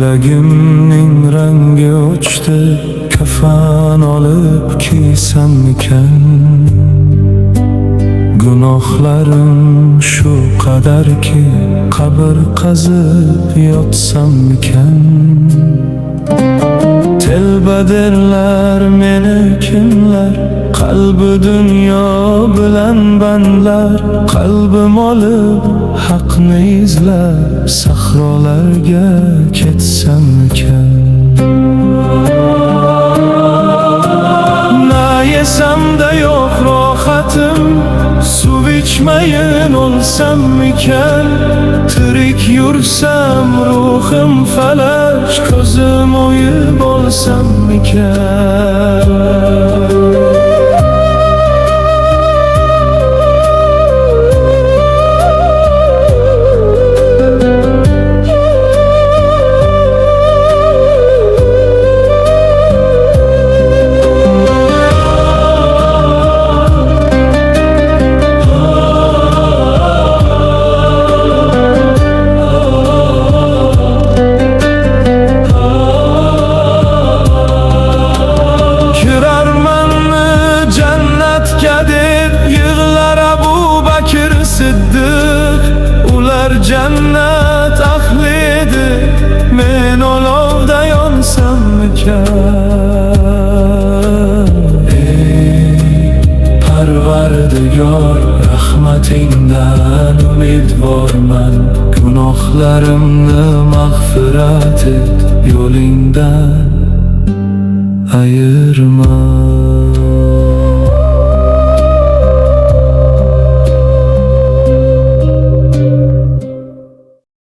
Ko'ylagimning rangi o'chdi, kafan olib kiysammikan? Gunohlarim shu qadarki, qabr qazib yotsammikan? Telba derlar meni kimlar, qalbi dunyo bilan bandlar. Qalbim olib haqni izlab, sahrolarga ketsammikan? Na yesamda yo'q rohatim, suv ichmayin o'lsammikan? Tirik yursam ruhim falaj, ko'zim o'yib olsammikan? Ular jannat ahli edi, men olovda yonsammikan? Ey Parvardigor, rahmatingdan umidvorman. Gunohlarimni mag'firat et, yo'lingdan ayirma.